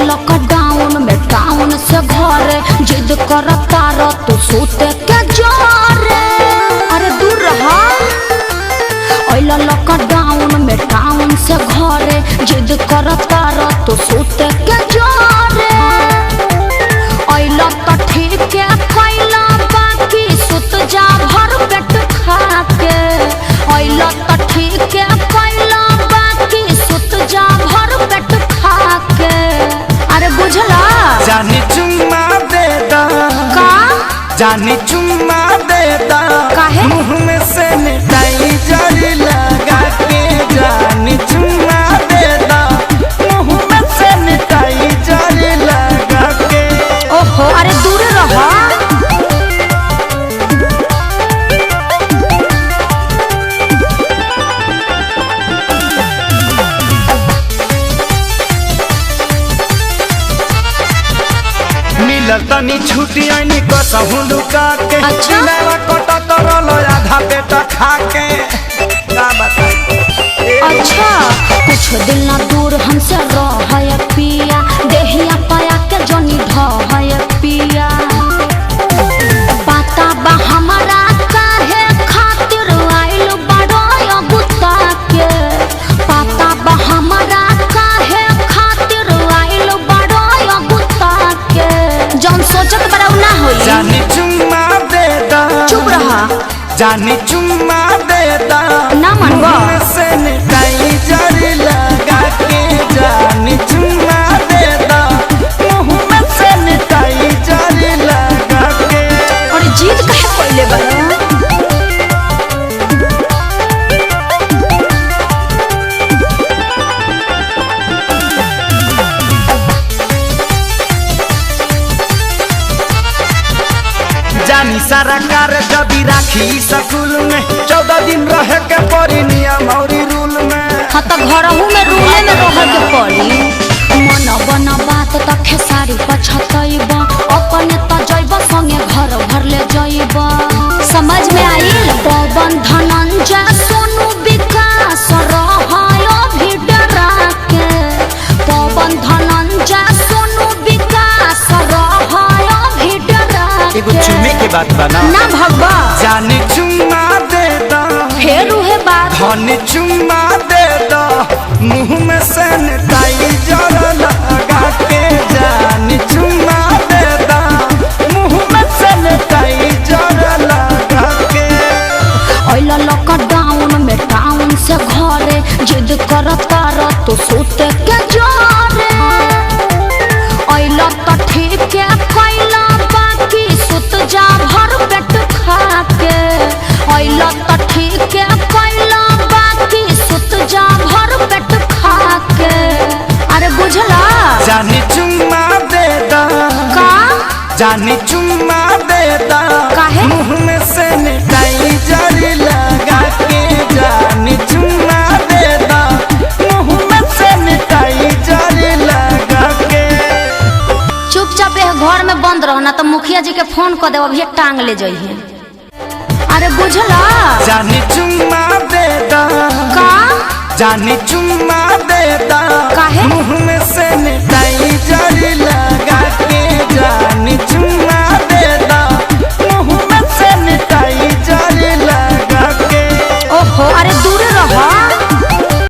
Lockdown में town से घरे जिद करता रह तू सोते के जोरे। अरे दूर रहा। लॉकडाउन में टाउन से घरे जिद करता रह तू सोते के जोरे। तो ठीक है कैला बाकी सुत जा भर पेट खा के। तो ठीक है कैला बाकी सुत जा भर पेट खा के। अरे बुझला जानी चुम्मा दे दा का जानी चुम्मा दे दा काहे मुँह में सैनिटाइजर लगा के। जानी चुम्मा दे दा मुँह में सैनिटाइजर लगा के। ओहो अरे दूर रहा। तनी छुट्टी आनी कसहु लुका के। अच्छा कटा करल आधा पेटा खा के। का बताई अच्छा कुछ दिन ना दूर हमसे रह पिया। देहिया पाया के जनी ढह पिया। पता बा हमारा काहे खातिर आइल बड़ो गुत्ता के। पता बा हमारा काहे खातिर आइल बड़ो गुत्ता के। जौन सोचत बड़ा ना होई। जानी चुम्मा दे दा चुप रहा। जानी चुम्मा दे दा ना मनवा सैनिटाइजर लगा के। जानी चुम्मा दे दा मुँह में सैनिटाइजर लगा के। और जीत काहे पहले बड़ा। जानी सारा कार जबी राखी स्कूल में 14 दिन रहे के पड़ी नियम और रूल में। हाँ तो घरहू में रूले में रह के पड़ी। मन बना बात तो खेसारी पछतैब। अपने तो जैब संगे घर भर ले जैब। समझ में आइल। पवन धनंजय सोनू विकास रहायो भी डरा के। पवन धनंजय सोनू विकास रहायो भी डरा के। एगो चुम्मे के बात बना ना भगवा। जानी चुम्मा दे दा फेर उहे बात। धनी चुम्मा दे दा मुँह में सैनिटाइजर लगा के। जानी चुम्मा दे दा मुँह में सैनिटाइजर लगा के। लॉकडाउन में टाउन से घरे जिद करता रह तू सोते के जोरे। तो ठीक है कैला बाकी सुत जा भर पेट खा के। तो ठीक है कैला बाकी सुत जा भर पेट खा के। अरे बुझला जानी चुम्मा दे दा का जानी चुम्मा दे दा काहे मुँह में सैनिटाइजर लगा के। जानी चुम्मा दे दा मुँह में सैनिटाइजर लगा के। चुपचाप घर में बंद रहो ना तो मुखिया जी के फोन कर दे अभी टांग ले जाइए। अरे बुझला जानी चुम्मा दे दा का जानी चुम्मा